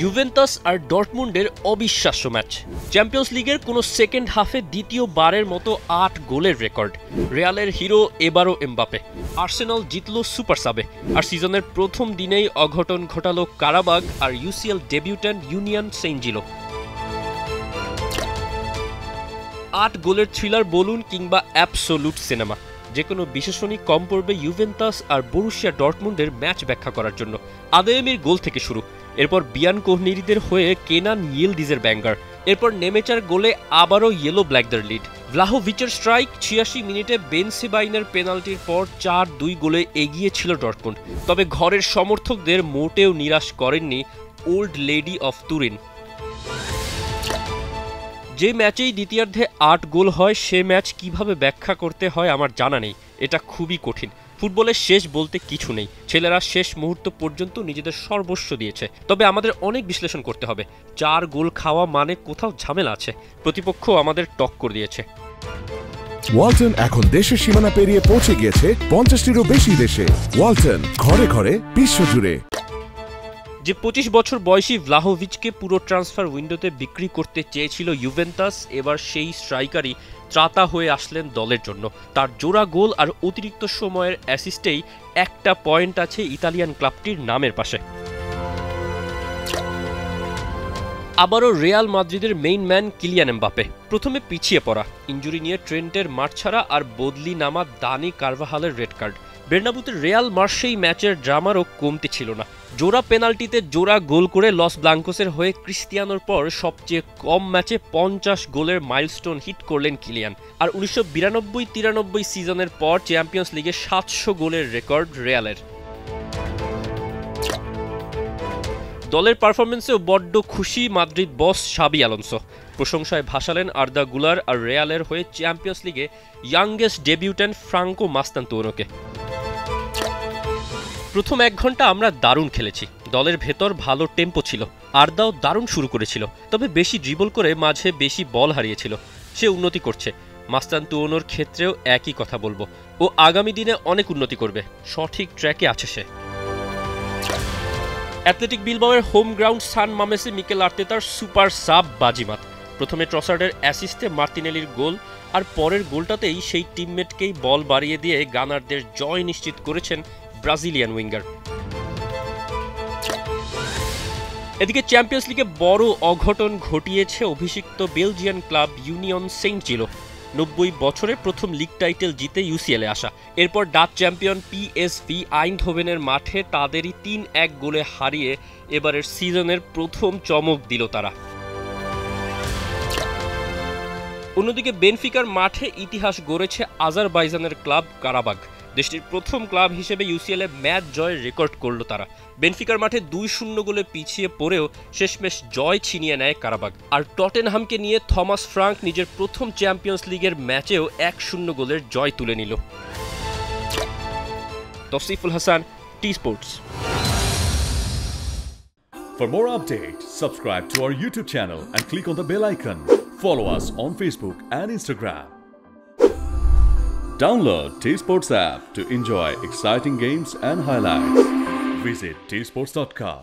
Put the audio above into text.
Juventus আর ডর্টমুন্ডের অবিশ্বাস্য match. Champions লিগের কোনো সেকেন্ড হাফে দ্বিতীয়বারের মতো ৮ গোলের রেকর্ড। রিয়ালের হিরো এবারও এমবাপে। আর্সেনাল জিতল সুপার সাবে। আর সিজনের প্রথম দিনেই অঘটন ঘটালো কারাবাগ আর ইউসিএল ডেবিউট্যান্ট ইউনিয়ন সেন্ট-জিলো। ৮ গোলের থ্রিলার বলুন কিংবা অ্যাবসোলুট সিনেমা, যে কোনো বিশেষণই কম পড়বে ইউভেন্টাস আর বরুসিয়া ডর্টমুন্ডের ম্যাচ ব্যাখ্যা করার জন্য। আদেমির গোল থেকে শুরু, এরপর বিয়ান কোহনেরিদের হয়ে কেনান ইয়েলদিজের ব্যাঙ্গার, এরপর নেমেচার গোলে আবারও ইয়েলো ব্ল্যাকদের লিড। ভ্লাহোভিচের স্ট্রাইক, ৮৬ মিনিটে বেনসেবাইনের পেনাল্টির পর ৪-২ গোলে এগিয়ে ছিল ডর্টমুন্ড। তবে ঘরের সমর্থকদের মোটেও নিরাশ করেননি ওল্ড লেডি অফ তুরিন। যে ম্যাচেই দ্বিতীয়ার্ধে ৮ গোল হয়, সে ম্যাচ কিভাবে ব্যাখ্যা করতে হয় আমার জানা নেই। এটা খুবই কঠিন। ফুটবলের শেষ বলতে কিছু নেই। ছেলেরা শেষ মুহূর্ত পর্যন্ত নিজেদের সর্বস্ব দিয়েছে। তবে আমাদের অনেক বিশ্লেষণ করতে হবে। ৪ গোল খাওয়া মানে কোথাও ঝামেলা আছে। প্রতিপক্ষ আমাদের টক্কর দিয়েছে। ওয়ালটন এখন দেশের সীমানা পেরিয়ে পৌঁছে গিয়েছে ৫০টিরও বেশি দেশে। ওয়ালটন, ঘরে ঘরে, বিশ্বজুড়ে। যে ২৫ বছর বয়সী ভ্লাহোভিচকে পুরো ট্রান্সফার উইন্ডোতে বিক্রি করতে চেয়েছিল ইউভেন্টাস, এবার সেই স্ট্রাইকারই ত্রাতা হয়ে আসলেন দলের জন্য। তার জোড়া গোল আর অতিরিক্ত সময়ের অ্যাসিস্টেই একটা পয়েন্ট আছে ইতালিয়ান ক্লাবটির নামের পাশে। আবারও রিয়াল মাদ্রিদের মেইন ম্যান কিলিয়ান এমবাপে। প্রথমে পিছিয়ে পড়া, ইনজুরি নিয়ে ট্রেন্টের মাঠ ছাড়া আর বদলি নামা দানি কারভাহালের রেড কার্ড। বের্নাবুতে রিয়াল মার্সেই ম্যাচের ড্রামারও কমতি ছিল না। জোড়া পেনাল্টিতে জোড়া গোল করে লস ব্লাঙ্কোসের হয়ে ক্রিস্টিয়ানোর পর সবচেয়ে কম ম্যাচে ৫০ গোলের মাইলস্টোন হিট করলেন কিলিয়ান। আর ১৯৯২-৯৩ সিজনের পর চ্যাম্পিয়ন্স লিগে ৭০০ গোলের রেকর্ড রিয়ালের। দলের পারফরমেন্সেও বড্ড খুশি মাদ্রিদ বস শাবি আলোনসো। প্রশংসায় ভাসালেন আর্দা গুলার আর রিয়ালের হয়ে চ্যাম্পিয়ন্স লিগে ইয়াংগেস্ট ডেবিউট্যান্ট ফ্রাঙ্কো মাস্তান্তোনোকে। প্রথম ১ ঘন্টা আমরা দারুণ খেলেছি। দলের ভেতর ভালো টেম্পো ছিল। আর্দাও দারুণ শুরু করেছিল, তবে বেশি ড্রিবল করে মাঝে বেশি বল হারিয়েছিল। সে উন্নতি করছে। মাস্তান্তোনোর ক্ষেত্রেও একই কথা বলবো। ও আগামী দিনে অনেক উন্নতি করবে। সঠিক ট্র্যাকে আছে সে। অ্যাথলেটিক বিলবাওয়ের হোম গ্রাউন্ড সান মামেসে মিকেল আর্তেতার সুপার সাব বাজিমাত। প্রথমে ট্রসার্ডের অ্যাসিস্টে মার্তিনেলির গোল, আর পরের গোলটাতেই সেই টিমমেটকেই বল বাড়িয়ে দিয়ে গানারদের জয় নিশ্চিত করেছেন ব্রাজিলিয়ান উইঙ্গার। এদিকে চ্যাম্পিয়ন্স লিগে বড় অঘটন ঘটিয়েছে অভিষিক্ত বেলজিয়ান ক্লাব ইউনিয়ন সেন্ট-জিলো। ৯০ বছরে প্রথম লিগ টাইটেল জিতে ইউসিএলে আসা, এরপর ডাচ চ্যাম্পিয়ন পিএসভি আইনধোভেনের মাঠে তাদেরই ৩-১ গোলে হারিয়ে এবারের সিজনের প্রথম চমক দিল তারা। অন্যদিকে বেনফিকার মাঠে ইতিহাস গড়েছে আজারবাইজানের ক্লাব কারাবাগ। দেশটির প্রথম ক্লাব হিসেবে ইউসিএলে ম্যাচ জয়ের রেকর্ড করল তারা। বেনফিকার মাঠে ২-০ গোলে পিছিয়ে পড়েও শেষমেশ জয় ছিনিয়ে নেয় কারাবাগ। আর টটেনহামকে নিয়ে থমাস ফ্রাঙ্ক নিজের প্রথম চ্যাম্পিয়ন্স লিগের ম্যাচেও ১-০ গোলের জয় তুলে নিল। তৌসিফুল Hasan, T Sports. For more updates, subscribe to our YouTube channel and click on the bell icon. Follow us on Facebook and Instagram. Download T-Sports app to enjoy exciting games and highlights. Visit tsports.com.